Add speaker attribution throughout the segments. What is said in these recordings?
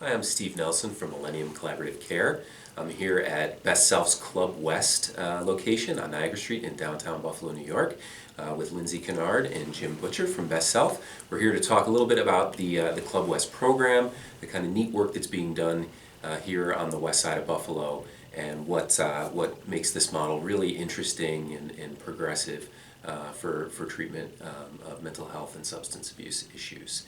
Speaker 1: Hi, I'm Steve Nelson from Millennium Collaborative Care. I'm here at BestSelf's Club West location on Niagara Street in downtown Buffalo, New York, with Lindsey Kinnaird and Jim Butcher from BestSelf. We're here to talk a little bit about the Club West program, the kind of neat work that's being done here on the west side of Buffalo, and what makes this model really interesting and progressive for treatment of mental health and substance abuse issues.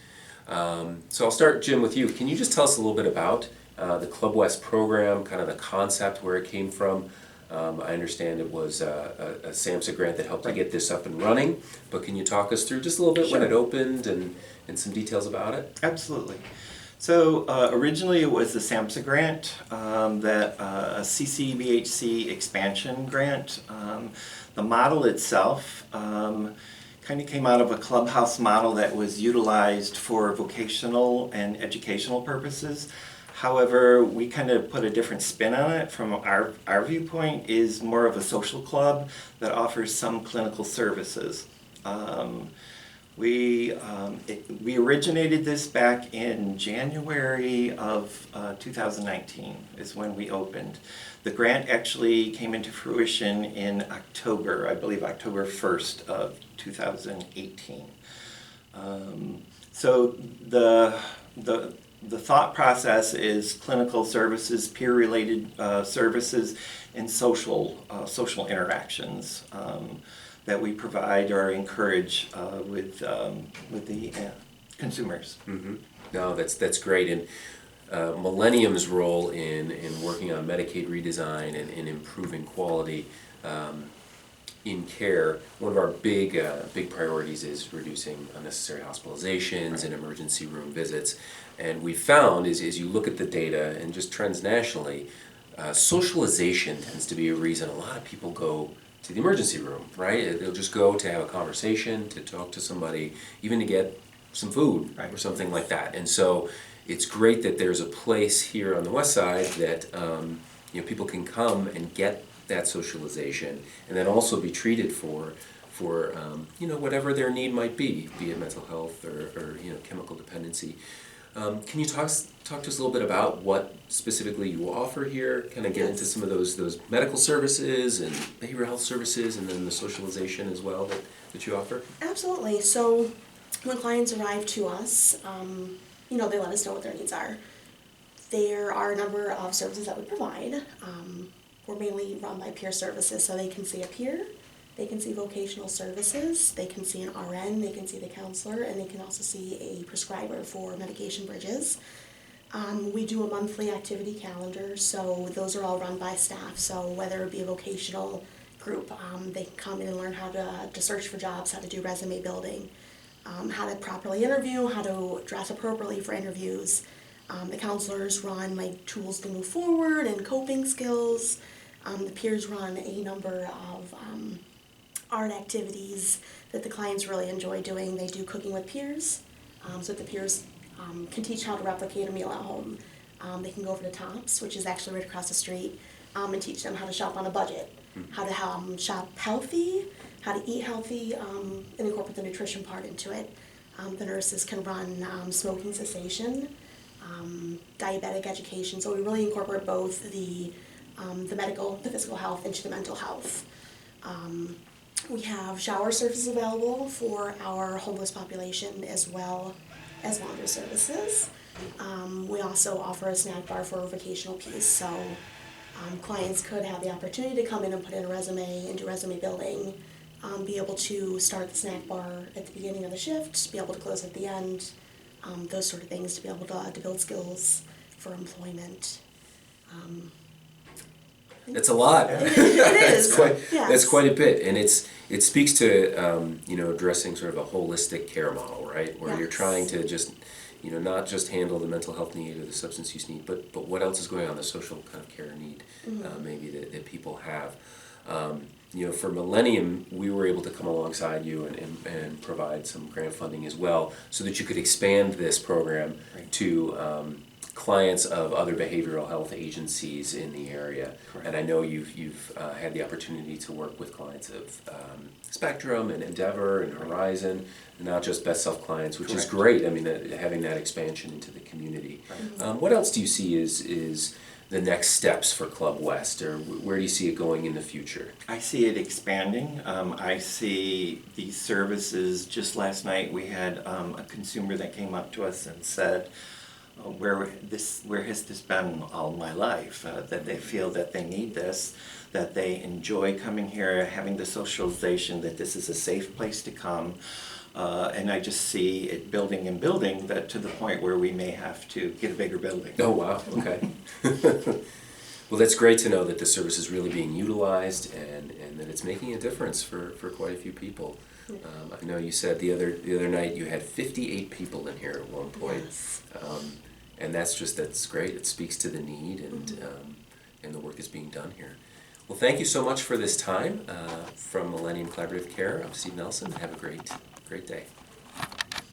Speaker 1: So I'll start, Jim, with you. Can you just tell us a little bit about the Club West program, kind of the concept, where it came from? I understand it was a SAMHSA grant that helped to get this up and running, but can you talk us through just a little bit when it opened and some details about it?
Speaker 2: Absolutely. So originally it was the SAMHSA grant, that a CCBHC expansion grant. The model itself kind of came out of a clubhouse model that was utilized for vocational and educational purposes. However, we kind of put a different spin on it. From our viewpoint, is more of a social club that offers some clinical services. We originated this back in January of 2019 is when we opened. The grant actually came into fruition in October, I believe October 1st of 2018. So the thought process is clinical services, peer-related services, and social interactions that we provide or encourage with the consumers.
Speaker 1: Mm-hmm. No, that's great. And Millennium's role in working on Medicaid redesign and improving quality in care, one of our big priorities is reducing unnecessary hospitalizations and emergency room visits. And we found is you look at the data and just trends nationally, socialization tends to be a reason a lot of people go to the emergency room, right? They'll just go to have a conversation, to talk to somebody, even to get some food or something like that. And so it's great that there's a place here on the west side that people can come and get that socialization, and then also be treated for whatever their need might be it mental health or chemical dependency. Can you talk to us a little bit about what specifically you offer here? Kind of get into some of those medical services and behavioral health services, and then the socialization as well that you offer?
Speaker 3: Absolutely. So when clients arrive to us, they let us know what their needs are. There are a number of services that we provide. We're mainly run by peer services, so they can see a peer, they can see vocational services, they can see an RN, they can see the counselor, and they can also see a prescriber for medication bridges. We do a monthly activity calendar, so those are all run by staff. So whether it be a vocational group, they can come in and learn how to search for jobs, how to do resume building, how to properly interview, how to dress appropriately for interviews. The counselors run tools to move forward and coping skills. The peers run a number of art activities that the clients really enjoy doing. They do cooking with peers, so that the peers can teach how to replicate a meal at home. They can go over to Tops, which is actually right across the street, and teach them how to shop on a budget, how to shop healthy, how to eat healthy, and incorporate the nutrition part into it. The nurses can run smoking cessation, diabetic education, so we really incorporate both the medical, the physical health into the mental health. We have shower services available for our homeless population as well as laundry services. We also offer a snack bar for a vocational piece, so clients could have the opportunity to come in and put in a resume and do resume building, be able to start the snack bar at the beginning of the shift, be able to close at the end, those sort of things to be able to build skills for employment.
Speaker 1: That's a lot.
Speaker 3: It is.
Speaker 1: That's quite a bit, and it speaks to addressing sort of a holistic care model, right? Where you're trying to just not just handle the mental health need or the substance use need, but what else is going on, the social kind of care need maybe that people have. For Millennium, we were able to come alongside you and provide some grant funding as well, so that you could expand this program to clients of other behavioral health agencies in the area.
Speaker 2: Correct.
Speaker 1: And I know you've had the opportunity to work with clients of Spectrum and Endeavor and Horizon, and not just Best Self clients, which is
Speaker 2: Correct.
Speaker 1: great. I mean, having that expansion into the community.
Speaker 2: Right.
Speaker 1: What else do you see is the next steps for Club West, or where do you see it going in the future?
Speaker 2: I see it expanding. I see these services. Just last night we had a consumer that came up to us and said, where has this been all my life? That they feel that they need this, that they enjoy coming here, having the socialization, that this is a safe place to come. And I just see it building and building, that to the point where we may have to get a bigger building.
Speaker 1: Oh, wow, okay. Well, that's great to know that the service is really being utilized and that it's making a difference for quite a few people. I know you said the other night you had 58 people in here at one point.
Speaker 3: Yes.
Speaker 1: And that's great. It speaks to the need and the work that's being done here. Well, thank you so much for this time. From Millennium Collaborative Care, I'm Steve Nelson. Have a great day.